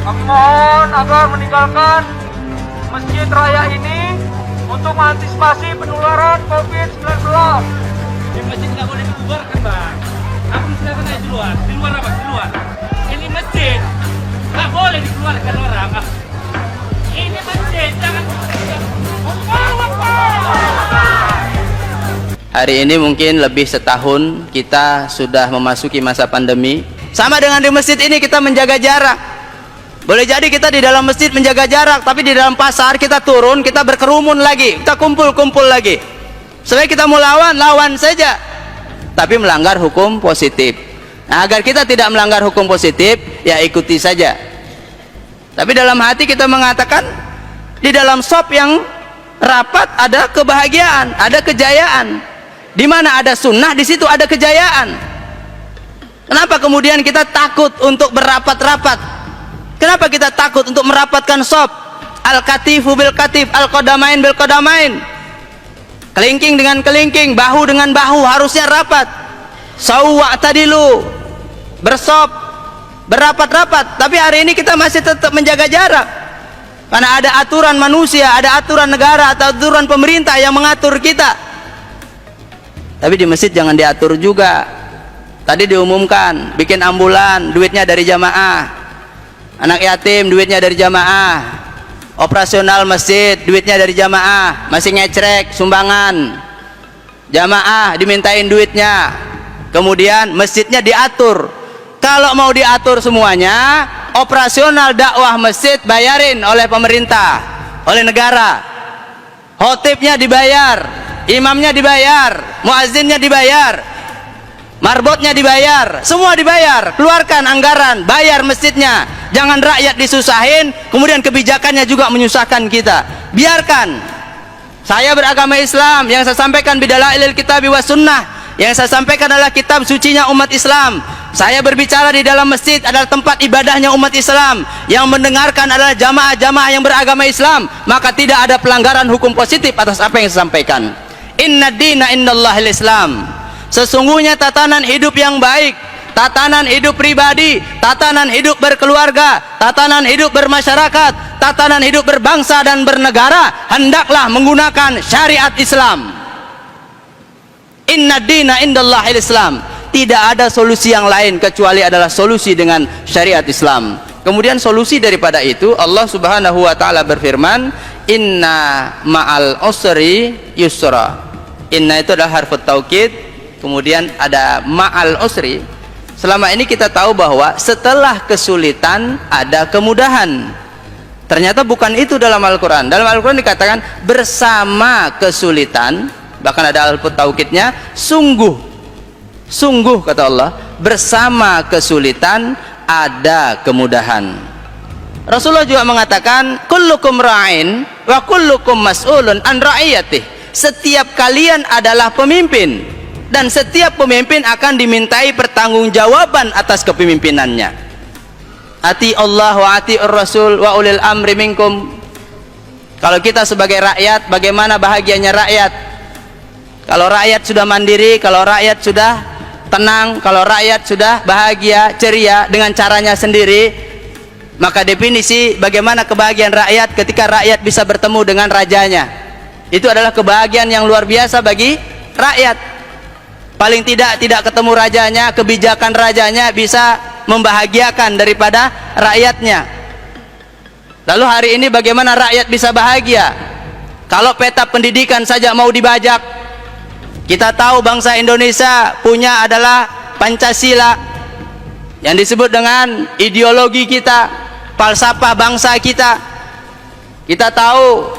Kami mohon agar meninggalkan masjid raya ini untuk mengantisipasi penularan COVID-19. Di masjid nggak boleh dikeluarkan, Bang. Aku silakan aja di luar. Di luar apa? Di luar. Ini masjid nggak boleh dikeluarkan orang. Ini masjid, jangan. Hari ini mungkin lebih setahun kita sudah memasuki masa pandemi. Sama dengan di masjid ini kita menjaga jarak. Boleh jadi kita di dalam masjid menjaga jarak, tapi di dalam pasar kita turun, kita berkerumun lagi, kita kumpul-kumpul lagi. Sebenarnya kita mau lawan, lawan saja, tapi melanggar hukum positif. Nah, agar kita tidak melanggar hukum positif, ya ikuti saja. Tapi dalam hati kita mengatakan, di dalam shop yang rapat ada kebahagiaan, ada kejayaan. Di mana ada sunnah, di situ ada kejayaan. Kenapa kemudian kita takut untuk berapat-rapat? Kenapa kita takut untuk merapatkan shop? Al-katifu bil katif, al-qadamain bil qadamain. Kelingking dengan kelingking, bahu dengan bahu, harusnya rapat. Sawwa tadilu, bersop, berapat-rapat. Tapi hari ini kita masih tetap menjaga jarak. Karena ada aturan manusia, ada aturan negara atau aturan pemerintah yang mengatur kita. Tapi di masjid jangan diatur juga. Tadi diumumkan, bikin ambulan, duitnya dari jamaah. Anak yatim, duitnya dari jamaah. Operasional masjid, duitnya dari jamaah. Masih ngecrek, sumbangan. Jamaah dimintain duitnya. Kemudian masjidnya diatur. Kalau mau diatur semuanya, operasional dakwah masjid bayarin oleh pemerintah, oleh negara. Khotibnya dibayar, imamnya dibayar, muazzinnya dibayar, marbotnya dibayar, semua dibayar. Keluarkan anggaran, bayar masjidnya. Jangan rakyat disusahin, kemudian kebijakannya juga menyusahkan kita. Biarkan. Saya beragama Islam, yang saya sampaikan bidalailil kitabi was sunnah, yang saya sampaikan adalah kitab sucinya umat Islam. Saya berbicara di dalam masjid adalah tempat ibadahnya umat Islam. Yang mendengarkan adalah jamaah-jamaah yang beragama Islam. Maka tidak ada pelanggaran hukum positif atas apa yang saya sampaikan. Inna dina indallahil Islam. Sesungguhnya tatanan hidup yang baik, tatanan hidup pribadi, tatanan hidup berkeluarga, tatanan hidup bermasyarakat, tatanan hidup berbangsa dan bernegara hendaklah menggunakan syariat Islam. Inna dina indallahil Islam. Tidak ada solusi yang lain kecuali adalah solusi dengan syariat Islam. Kemudian solusi daripada itu, Allah Subhanahu wa taala berfirman, inna ma'al usri yusra. Inna itu adalah harfut taukid, kemudian ada ma'al usri. Selama ini kita tahu bahwa setelah kesulitan ada kemudahan. Ternyata bukan itu dalam Al-Quran. Dalam Al-Quran dikatakan bersama kesulitan, bahkan ada harfut taukidnya, sungguh kata Allah, bersama kesulitan ada kemudahan. Rasulullah juga mengatakan, kullukum ra'in wa kullukum mas'ulun an ra'iyatih. Setiap kalian adalah pemimpin, dan setiap pemimpin akan dimintai pertanggungjawaban atas kepemimpinannya. Ati Allah wa ati Rasul wa ulil amri minkum. Kalau kita sebagai rakyat, bagaimana bahagianya rakyat? Kalau rakyat sudah mandiri, kalau rakyat sudah tenang, kalau rakyat sudah bahagia, ceria dengan caranya sendiri, maka definisi bagaimana kebahagiaan rakyat ketika rakyat bisa bertemu dengan rajanya. Itu adalah kebahagiaan yang luar biasa bagi rakyat. Paling tidak ketemu rajanya, kebijakan rajanya bisa membahagiakan daripada rakyatnya. Lalu hari ini bagaimana rakyat bisa bahagia? Kalau peta pendidikan saja mau dibajak. Kita tahu bangsa Indonesia punya adalah Pancasila, yang disebut dengan ideologi kita, falsafah bangsa kita. Kita tahu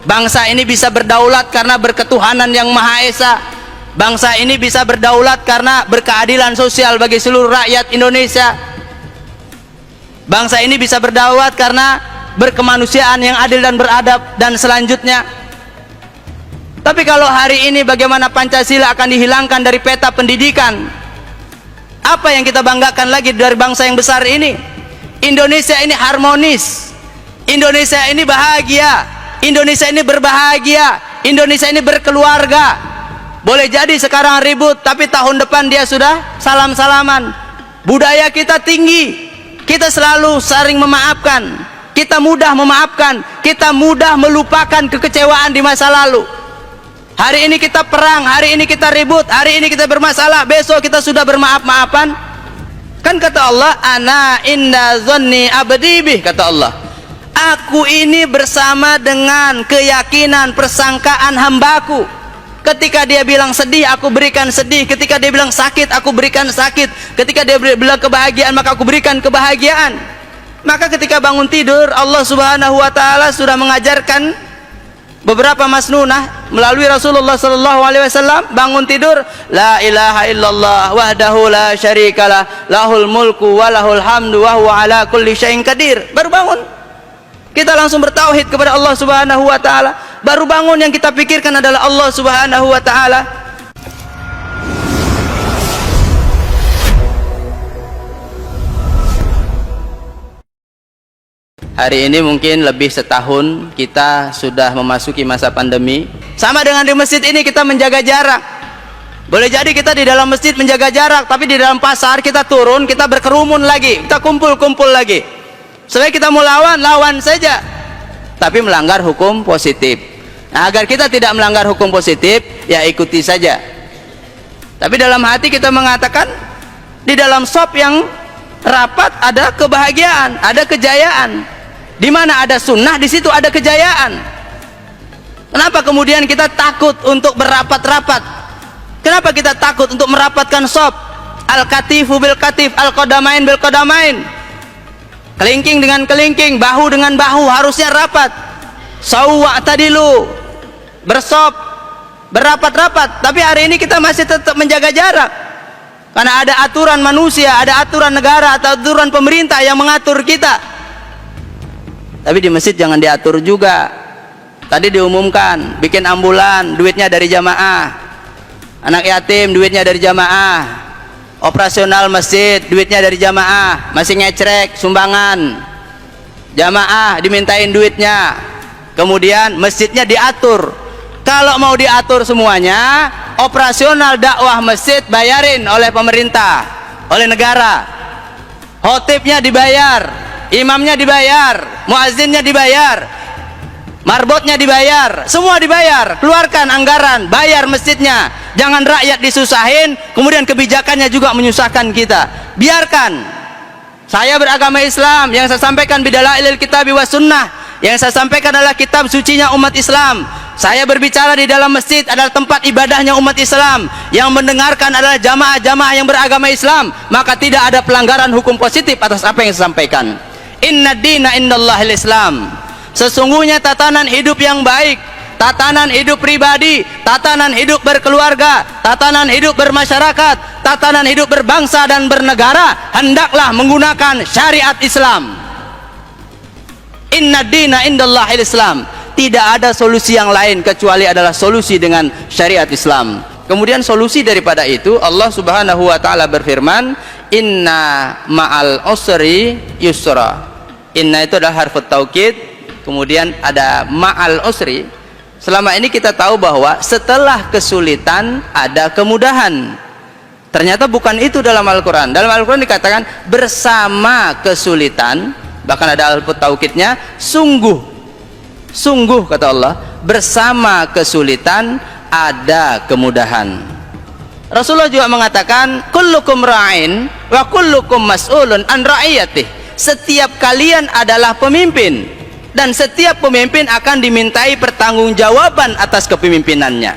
bangsa ini bisa berdaulat karena berketuhanan yang Maha Esa. Bangsa ini bisa berdaulat karena berkeadilan sosial bagi seluruh rakyat Indonesia. Bangsa ini bisa berdaulat karena berkemanusiaan yang adil dan beradab dan selanjutnya. Tapi kalau hari ini bagaimana Pancasila akan dihilangkan dari peta pendidikan, apa yang kita banggakan lagi dari bangsa yang besar ini? Indonesia ini harmonis, Indonesia ini bahagia, Indonesia ini berbahagia, Indonesia ini berkeluarga. Boleh jadi sekarang ribut, tapi tahun depan dia sudah salam-salaman. Budaya kita tinggi, kita selalu saling memaafkan, kita mudah memaafkan, kita mudah melupakan kekecewaan di masa lalu. Hari ini kita perang, hari ini kita ribut, hari ini kita bermasalah, besok kita sudah bermaaf-maafan. Kan kata Allah, ana inda dhanni abdi bih, kata Allah, aku ini bersama dengan keyakinan persangkaan hambaku. Ketika dia bilang sedih, aku berikan sedih. Ketika dia bilang sakit, aku berikan sakit. Ketika dia bilang kebahagiaan, maka aku berikan kebahagiaan. Maka ketika bangun tidur, Allah Subhanahu wa taala sudah mengajarkan beberapa masnunah melalui Rasulullah sallallahu alaihi wasallam. Bangun tidur, la ilaha illallah wahdahu la syarikalah, lahul mulku wa lahul hamdu wa huwa ala kulli syai'in qadir. Baru bangun, kita langsung bertauhid kepada Allah Subhanahu wa taala. Baru bangun yang kita pikirkan adalah Allah Subhanahu wa taala. Hari ini mungkin lebih setahun kita sudah memasuki masa pandemi. Sama dengan di masjid ini kita menjaga jarak. Boleh jadi kita di dalam masjid menjaga jarak, tapi di dalam pasar kita turun, kita berkerumun lagi, kita kumpul-kumpul lagi. Sebaiknya kita mau lawan saja, tapi melanggar hukum positif. Nah, agar kita tidak melanggar hukum positif, ya ikuti saja. Tapi dalam hati kita mengatakan, di dalam shop yang rapat ada kebahagiaan, ada kejayaan. Di mana ada sunnah, di situ ada kejayaan. Kenapa kemudian kita takut untuk berapat-rapat? Kenapa kita takut untuk merapatkan shop? Al-katifu bil katif, al-qadamain bil qadamain. Kelingking dengan kelingking, bahu dengan bahu, harusnya rapat. Sawwa tadilu, bersop, berapat-rapat. Tapi hari ini kita masih tetap menjaga jarak, karena ada aturan manusia, ada aturan negara atau aturan pemerintah yang mengatur kita. Tapi di masjid jangan diatur juga. Tadi diumumkan bikin ambulan, duitnya dari jamaah. Anak yatim duitnya dari jamaah. Operasional masjid duitnya dari jamaah. Masih ngecrek sumbangan, jamaah dimintain duitnya. Kemudian masjidnya diatur. Kalau mau diatur semuanya, operasional dakwah masjid bayarin oleh pemerintah, oleh negara. Khotibnya dibayar, imamnya dibayar, muazzinnya dibayar, marbotnya dibayar, semua dibayar. Keluarkan anggaran, bayar masjidnya. Jangan rakyat disusahin, kemudian kebijakannya juga menyusahkan kita. Biarkan. Saya beragama Islam, yang saya sampaikan bidalailil kitabi was sunnah, yang saya sampaikan adalah kitab sucinya umat Islam. Saya berbicara di dalam masjid adalah tempat ibadahnya umat Islam. Yang mendengarkan adalah jamaah-jamaah yang beragama Islam. Maka tidak ada pelanggaran hukum positif atas apa yang saya sampaikan. Inna dina indallahil Islam. Sesungguhnya tatanan hidup yang baik, tatanan hidup pribadi, tatanan hidup berkeluarga, tatanan hidup bermasyarakat, tatanan hidup berbangsa dan bernegara, hendaklah menggunakan syariat Islam. Inna dina indallahil Islam. Tidak ada solusi yang lain kecuali adalah solusi dengan syariat Islam. Kemudian solusi daripada itu, Allah Subhanahu wa taala berfirman, inna ma'al usri yusra. Inna itu adalah harfut taukid, kemudian ada ma'al usri. Selama ini kita tahu bahwa setelah kesulitan ada kemudahan. Ternyata bukan itu dalam Al-Quran. Dalam Al-Quran dikatakan bersama kesulitan, bahkan ada harfut taukidnya, sungguh kata Allah, bersama kesulitan ada kemudahan. Rasulullah juga mengatakan, kullukum ra'in wa kullukum mas'ulun an ra'iyatih. Setiap kalian adalah pemimpin, dan setiap pemimpin akan dimintai pertanggungjawaban atas kepemimpinannya.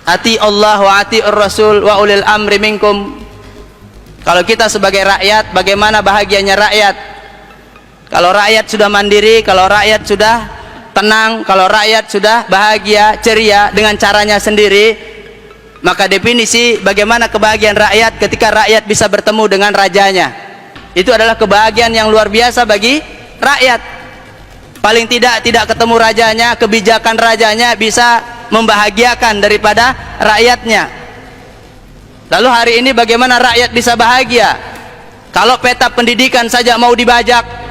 Ati Allah wa ati Rasul wa ulil amri minkum. Kalau kita sebagai rakyat, bagaimana bahagianya rakyat? Kalau rakyat sudah mandiri, kalau rakyat sudah tenang, kalau rakyat sudah bahagia, ceria dengan caranya sendiri, maka definisi bagaimana kebahagiaan rakyat ketika rakyat bisa bertemu dengan rajanya. Itu adalah kebahagiaan yang luar biasa bagi rakyat. Paling tidak ketemu rajanya, kebijakan rajanya bisa membahagiakan daripada rakyatnya. Lalu hari ini bagaimana rakyat bisa bahagia? Kalau peta pendidikan saja mau dibajak.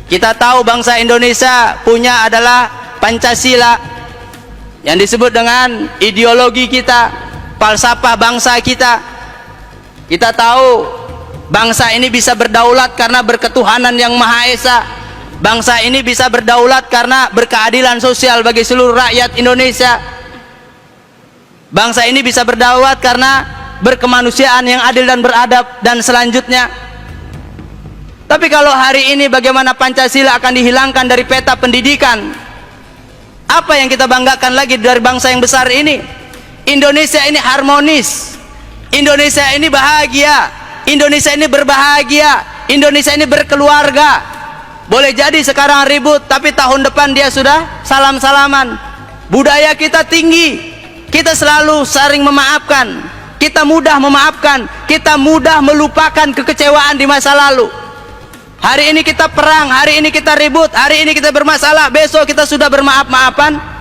Kita tahu bangsa Indonesia punya adalah Pancasila, yang disebut dengan ideologi kita, falsafah bangsa kita. Kita tahu Bangsa ini bisa berdaulat karena berketuhanan yang Maha Esa. Bangsa ini bisa berdaulat karena berkeadilan sosial bagi seluruh rakyat Indonesia. Bangsa ini bisa berdaulat karena berkemanusiaan yang adil dan beradab dan selanjutnya. Tapi kalau hari ini bagaimana Pancasila akan dihilangkan dari peta pendidikan, apa yang kita banggakan lagi dari bangsa yang besar ini? Indonesia ini harmonis, Indonesia ini bahagia, Indonesia ini berbahagia, Indonesia ini berkeluarga. Boleh jadi sekarang ribut, tapi tahun depan dia sudah salam-salaman. Budaya kita tinggi, kita selalu saling memaafkan, kita mudah memaafkan, kita mudah melupakan kekecewaan di masa lalu. Hari ini kita perang, hari ini kita ribut, hari ini kita bermasalah, besok kita sudah bermaaf-maafan.